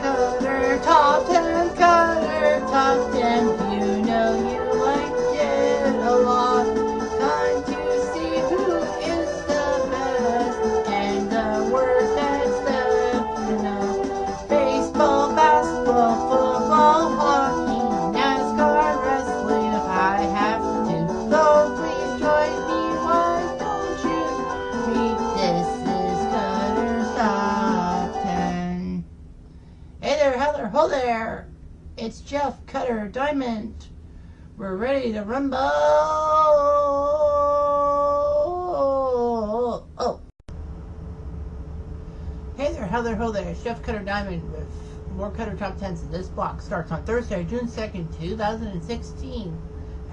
Cutter Top 10, Cutter Top 10. You know you liked it a lot. Time to see who is the best and the worst that's left. You know, baseball, basketball, football, hockey, NASCAR, wrestling. If I have to, so please join me. Why don't you read? This is Cutter's Top 10. Hey there, Heather, ho there! It's Jeff, Cutter, Diamond. We're ready to rumble! Oh. Hey there, Heather, ho there. It's Jeff, Cutter, Diamond with more Cutter Top 10s. This block starts on Thursday, June 2nd, 2016.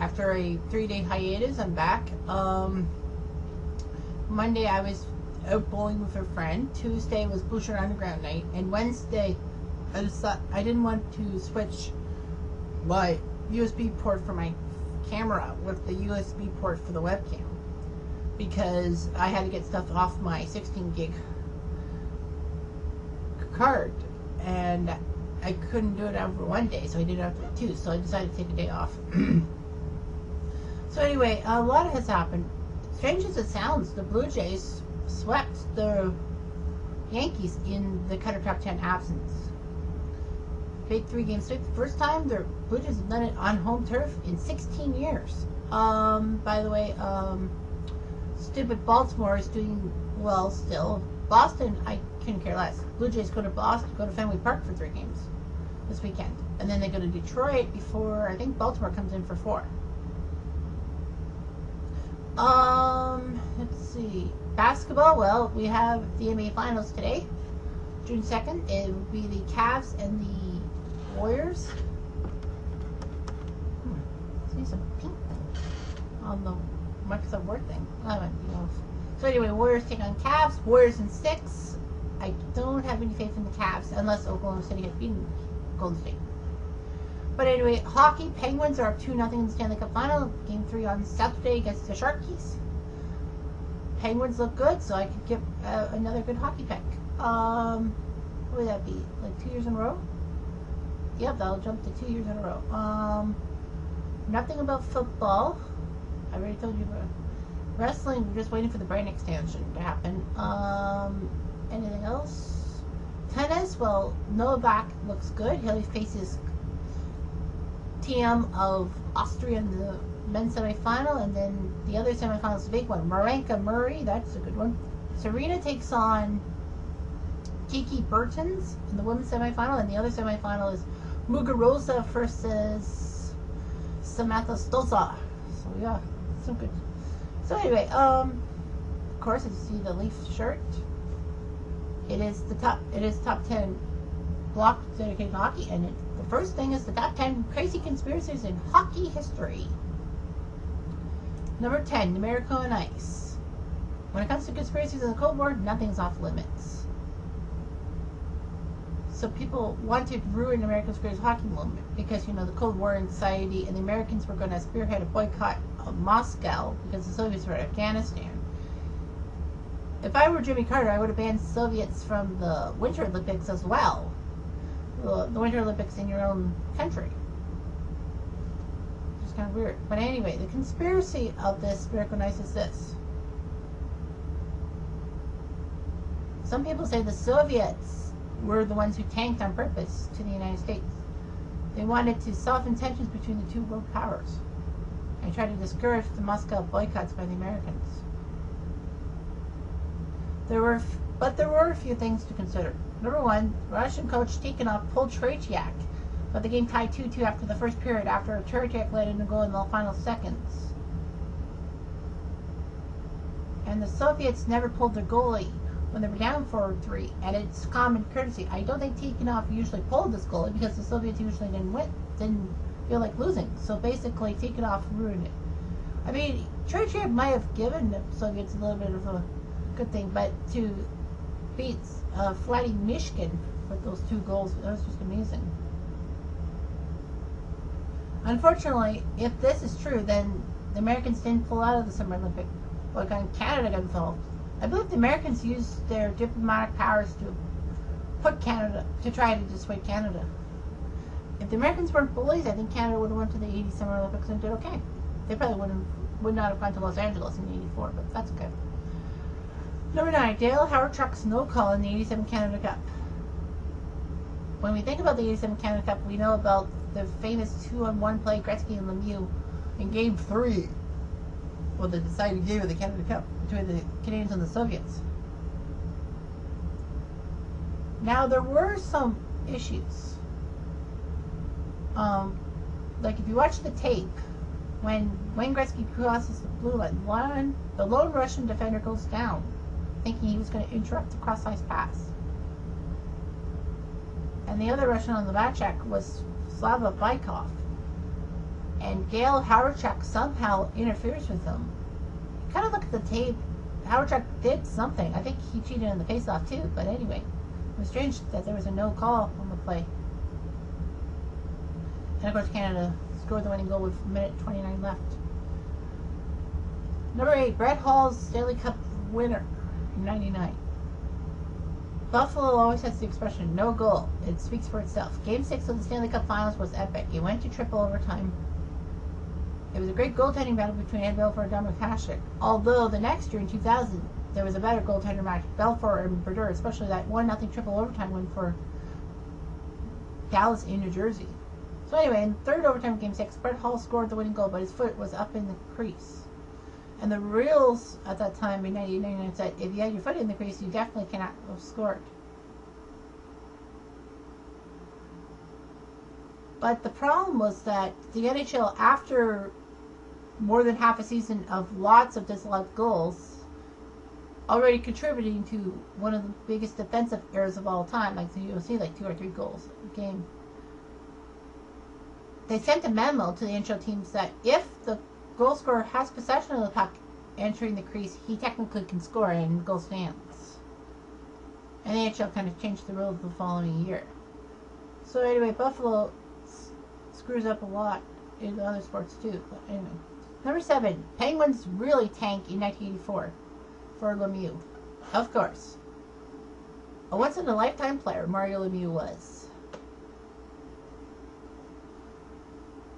After a 3-day hiatus, I'm back. Monday, I was out bowling with a friend. Tuesday was Blue Shirt Underground night. And Wednesday, I didn't want to switch my USB port for my camera with the USB port for the webcam because I had to get stuff off my 16 gig card and I couldn't do it over one day, so I did it after 2, so I decided to take a day off. So anyway, a lot has happened. Strange as it sounds, the Blue Jays swept the Yankees in the Cutter Top 10 absence. Big 3-game sweep. The first time the Blue Jays have done it on home turf in 16 years. By the way, stupid Baltimore is doing well still. Boston, I couldn't care less. Blue Jays go to Boston, go to Fenway Park for 3 games this weekend. And then they go to Detroit before, I think Baltimore comes in for 4. Let's see. Basketball, well, we have the NBA Finals today. June 2nd. It will be the Cavs and the Warriors. See some pink thing on the Microsoft Word thing. I might be off. So anyway, Warriors take on Cavs. Warriors in 6. I don't have any faith in the Cavs unless Oklahoma City has beaten Golden State. But anyway, hockey. Penguins are up 2-0 in the Stanley Cup Final. Game 3 on Saturday against the Sharkies. Penguins look good, so I could give another good hockey pick. What would that be? Like 2 years in a row? Yep, that'll jump to 2 years in a row. Nothing about football. I already told you about wrestling. We're just waiting for the brain extension to happen. Anything else? Tennis. Well, Novak looks good. He faces TM of Austria in the men's semifinal, and then the other semifinal is a big one. Maranka Murray. That's a good one. Serena takes on Kiki Bertens in the women's semifinal, and the other semifinal is Muguruza versus Samantha Stosur. So yeah, so good. So anyway, of course, as you see the Leaf shirt, it is top 10 block dedicated to hockey, and the first thing is the top 10 crazy conspiracies in hockey history. Number 10, numerical and ice. When it comes to conspiracies in the Cold War, nothing's off limits. So people wanted to ruin America's greatest hockey moment because, you know, the Cold War anxiety, and the Americans were going to spearhead a boycott of Moscow because the Soviets were in Afghanistan. If I were Jimmy Carter, I would have banned Soviets from the Winter Olympics as well. The Winter Olympics in your own country. It's kind of weird. But anyway, the conspiracy of this Miracle Nice is this. Some people say the Soviets were the ones who tanked on purpose to the United States. They wanted to soften tensions between the two world powers and try to discourage the Moscow boycotts by the Americans. There were a few things to consider. Number 1, Russian coach Tikhonov pulled Tretiak, but the game tied 2-2 after the first period after Tretiak led in a goal in the final seconds. And the Soviets never pulled their goalie when they were down 4-3, and it's common courtesy. I don't think Tikhonov usually pulled this goalie because the Soviets usually didn't feel like losing. So basically, Tikhonov ruined it. I mean, Tretiak might have given the Soviets a little bit of a good thing, but to beat Vladdy Mishkin with those 2 goals, that was just amazing. Unfortunately, if this is true, then the Americans didn't pull out of the Summer Olympics. Like, Canada got involved. I believe the Americans used their diplomatic powers to put Canada, to try to dissuade Canada. If the Americans weren't bullies, I think Canada would have went to the 80 Summer Olympics and did okay. They probably would not have gone to Los Angeles in '84, but that's okay. Number 9, Dale Hawerchuk's no call in the '87 Canada Cup. When we think about the '87 Canada Cup, we know about the famous 2-on-1 play Gretzky and Lemieux in Game 3. Well, the deciding game of the Canada Cup between the Canadians and the Soviets. Now, there were some issues. Like if you watch the tape, when Wayne Gretzky crosses the blue line, the lone Russian defender goes down, thinking he was going to interrupt the cross-ice pass. And the other Russian on the back check was Slava Bykov. And Dale Hawerchuk somehow interferes with him. Kind of look at the tape. Hawerchuk did something. I think he cheated in the faceoff too, but anyway. It was strange that there was a no call on the play. And of course Canada scored the winning goal with 1:29 left. Number 8, Brett Hall's Stanley Cup winner in '99. Buffalo always has the expression, no goal. It speaks for itself. Game 6 of the Stanley Cup Finals was epic. It went to triple overtime. It was a great goaltending battle between Ed Belfour and Dominik Hasek. Although the next year in 2000, there was a better goaltender match. Belfour and Brodeur, especially that 1-0 triple overtime win for Dallas in New Jersey. So anyway, in third overtime of Game 6, Brett Hall scored the winning goal, but his foot was up in the crease. And the rules at that time in 1999 said if you had your foot in the crease, you definitely cannot have scored. But the problem was that the NHL, after more than half a season of lots of disallowed goals, already contributing to one of the biggest defensive errors of all time, like you'll see like 2 or 3 goals a game. They sent a memo to the NHL teams that if the goal scorer has possession of the puck entering the crease, he technically can score and the goal stands. And the NHL kind of changed the rules the following year. So anyway, Buffalo screws up a lot in other sports too. But anyway. Number 7, Penguins really tank in 1984 for Lemieux. Of course. A once-in-a-lifetime player, Mario Lemieux was.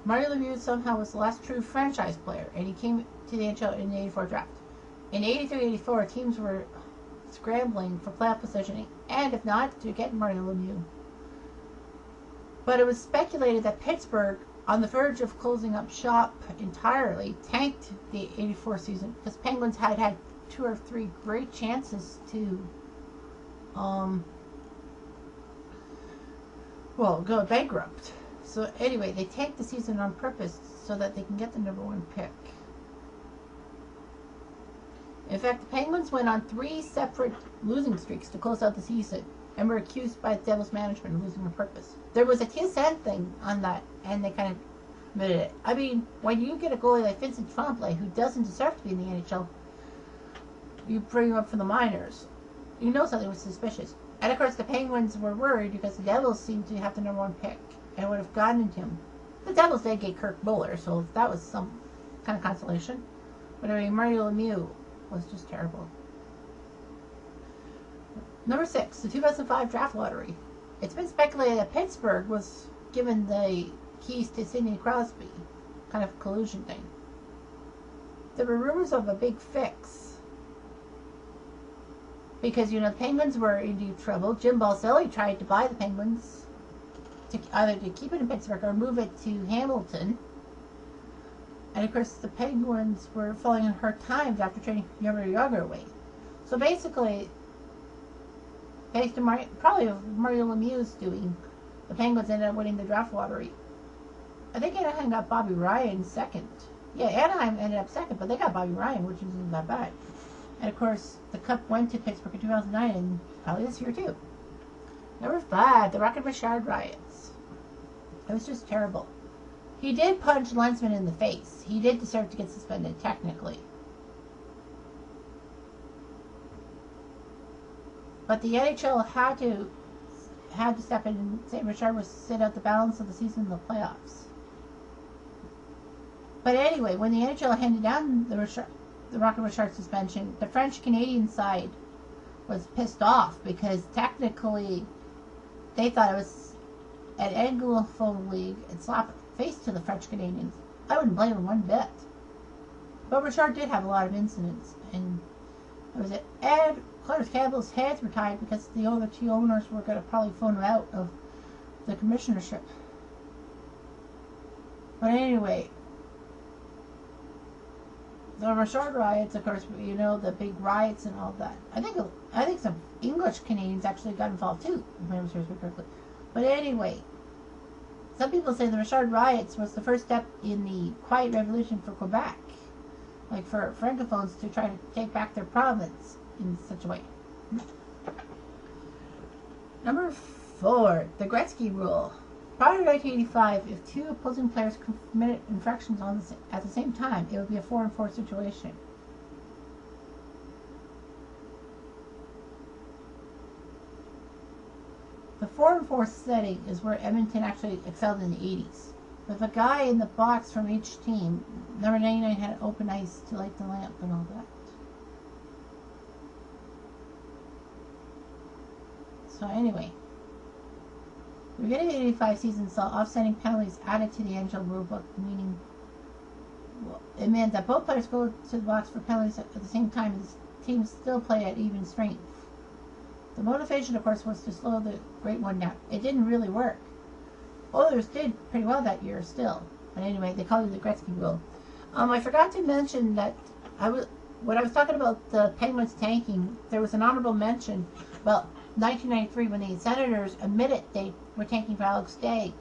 Mario Lemieux somehow was the last true franchise player, and he came to the NHL in the '84 draft. In '83-84, teams were scrambling for playoff positioning, and if not, to get Mario Lemieux. But it was speculated that Pittsburgh, on the verge of closing up shop entirely, tanked the '84 season because Penguins had 2 or 3 great chances to, go bankrupt. So anyway, they tanked the season on purpose so that they can get the number 1 pick. In fact, the Penguins went on 3 separate losing streaks to close out the season and were accused by the Devils management of losing on purpose. There was a TSN thing on that, and they kind of admitted it. I mean, when you get a goalie like Vincent Tremblay, who doesn't deserve to be in the NHL, you bring him up from the minors. You know something was suspicious. And of course, the Penguins were worried because the Devils seemed to have the number 1 pick and would have gotten him. The Devils did get Kirk Muller, so that was some kind of consolation. But I mean, Mario Lemieux was just terrible. Number 6, the 2005 draft lottery. It's been speculated that Pittsburgh was given the keys to Sidney Crosby, kind of collusion thing. There were rumors of a big fix because, the Penguins were in deep trouble. Jim Balsillie tried to buy the Penguins to either to keep it in Pittsburgh or move it to Hamilton. And of course, the Penguins were falling on hard times after trading Jaromir Jagr away. So basically, based on probably Mario Lemieux's doing, the Penguins ended up winning the draft lottery. I think Anaheim got Bobby Ryan second. Yeah, Anaheim ended up second, but they got Bobby Ryan, which isn't that bad. And of course, the Cup went to Pittsburgh in 2009, and probably this year too. Number 5, the Rocket Richard riots. It was just terrible. He did punch Lensman in the face. He did deserve to get suspended, technically. But the NHL had to step in and say Richard was sit out the balance of the season in the playoffs. But anyway, when the NHL handed down the Rocket Richard suspension, the French-Canadian side was pissed off because technically they thought it was an Anglophone league and slapped face to the French Canadians. I wouldn't blame him one bit. But Richard did have a lot of incidents, and it was Ed Clarence Campbell's hands were tied because the other two owners were going to probably phone him out of the commissionership. But anyway, the Richard riots, of course, you know, the big riots and all that. I think some English Canadians actually got involved too, if I remember correctly. But anyway, some people say the Richard riots was the first step in the quiet revolution for Quebec, like for Francophones to try to take back their province in such a way. Number 4, the Gretzky rule. Prior to 1985, if two opposing players committed infractions at the same time, it would be a 4-on-4 situation. The 4-on-4 setting is where Edmonton actually excelled in the 80s. With a guy in the box from each team, number 99 had open ice to light the lamp and all that. So anyway, the beginning of the 85 season saw offsetting penalties added to the NHL rulebook, meaning it meant that both players go to the box for penalties at the same time as teams still play at even strength. The motivation, of course, was to slow the Great One down. It didn't really work. Oilers did pretty well that year still. But anyway, they called it the Gretzky rule. I forgot to mention that when I was talking about the Penguins tanking, there was an honorable mention about 1993 when the Senators admitted they were tanking for Alex Stagg,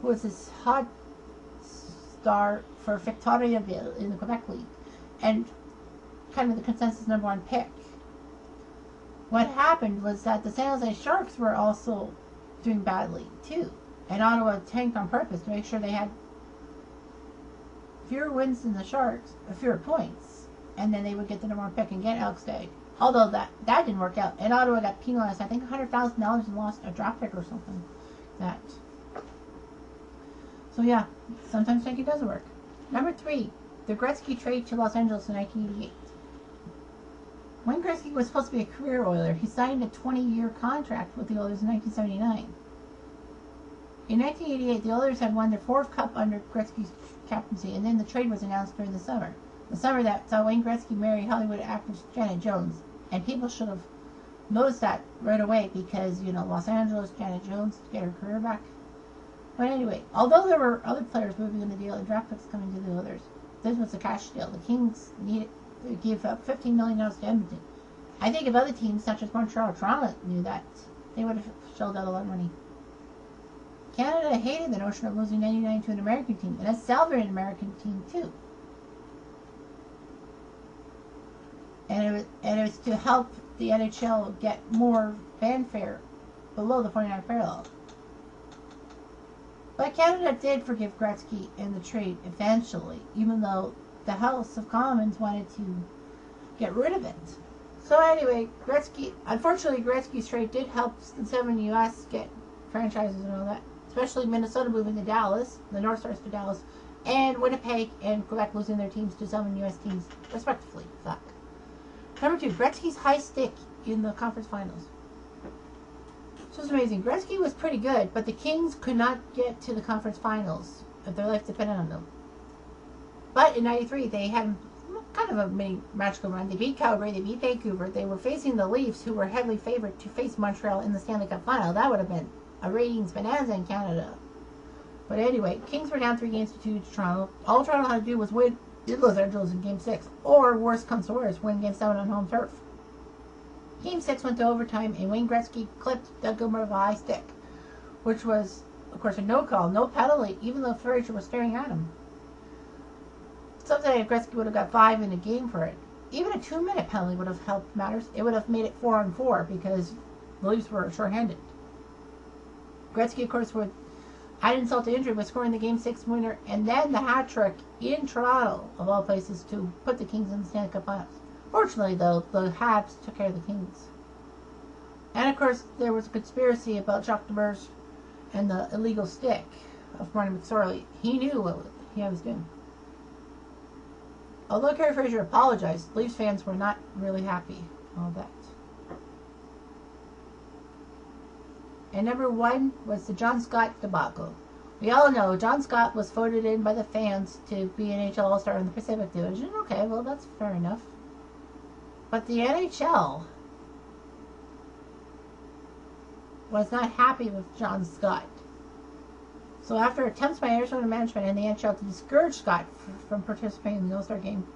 who was this hot star for Victoriaville in the Quebec League, and kind of the consensus number 1 pick. What happened was that the San Jose Sharks were also doing badly too, and Ottawa tanked on purpose to make sure they had fewer wins than the Sharks, fewer points, and then they would get the number 1 pick and get Alex Stagg. Although that didn't work out, and Ottawa got penalized, I think $100,000 and lost a draft pick or something. So yeah, sometimes tanking doesn't work. Number 3, the Gretzky trade to Los Angeles in 1988. Wayne Gretzky was supposed to be a career Oiler. He signed a 20-year contract with the Oilers in 1979. In 1988, the Oilers had won their 4th cup under Gretzky's captaincy, and then the trade was announced during the summer. The summer that saw Wayne Gretzky marry Hollywood actress Janet Jones. And people should have noticed that right away because, you know, Los Angeles, Janet Jones, to get her career back. But anyway, although there were other players moving in the deal and draft picks coming to the Oilers, this was a cash deal. The Kings needed to give up $15 million to Edmonton. I think if other teams, such as Montreal or Toronto, knew that, they would have shelled out a lot of money. Canada hated the notion of losing 99 to an American team, and a salvaged an American team too. And it was to help the NHL get more fanfare below the 49 parallel. But Canada did forgive Gretzky in the trade eventually, even though the House of Commons wanted to get rid of it. So anyway, unfortunately Gretzky's trade did help the 7 U.S. get franchises and all that, especially Minnesota moving to Dallas, the North Stars to Dallas, and Winnipeg and Quebec losing their teams to 7 U.S. teams, respectively. Number 2, Gretzky's high stick in the conference finals. This was amazing. Gretzky was pretty good, but the Kings could not get to the conference finals if their life depended on them. But in 93, they had kind of a mini magical run. They beat Calgary, they beat Vancouver. They were facing the Leafs, who were heavily favored to face Montreal in the Stanley Cup final. That would have been a ratings bonanza in Canada. But anyway, Kings were down 3-2 to Toronto. All Toronto had to do was win in Los Angeles in Game 6, or worst comes to worst, win Game 7 on home turf. Game 6 went to overtime, and Wayne Gretzky clipped Doug Gilmour with a high stick, which was, of course, a no call, no penalty, even though Frazier was staring at him. Someday if Gretzky would have got 5 in a game for it, even a 2-minute penalty would have helped matters. It would have made it 4-on-4 because the Leafs were short-handed. Gretzky, of course, would add insult to injury with scoring the Game 6 winner and then the hat trick in Toronto, of all places, to put the Kings in the Stanley Cup Finals. Fortunately, though, the Habs took care of the Kings. And, of course, there was a conspiracy about Jacques Demers and the illegal stick of Marty McSorley. He knew what he was doing. Although Kerry Fraser apologized, Leafs fans were not really happy. All that. And number 1 was the John Scott debacle. We all know John Scott was voted in by the fans to be an NHL All-Star in the Pacific Division. Okay, well, that's fair enough. But the NHL was not happy with John Scott. So after attempts by Arizona management and the NHL to discourage Scott from participating in the All-Star game,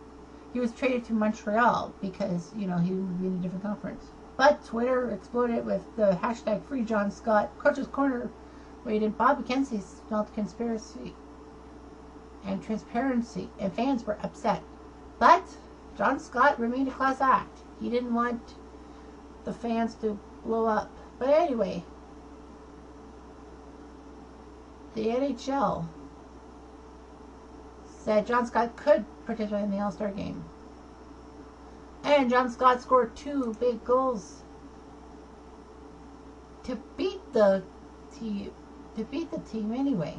he was traded to Montreal because, he would be in a different conference. But Twitter exploded with the hashtag Free John Scott. Coach's Corner rated Bob McKenzie smelled conspiracy and transparency, and fans were upset. But John Scott remained a class act. He didn't want the fans to blow up. But anyway, the NHL said John Scott could participate in the All-Star game. And John Scott scored 2 big goals to beat the team anyway.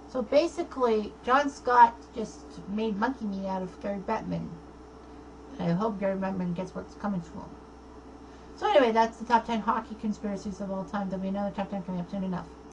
So basically, John Scott just made monkey meat out of Gary Bettman. And I hope Gary Bettman gets what's coming to him. So anyway, that's the top 10 hockey conspiracies of all time. There'll be another top 10 coming up soon enough.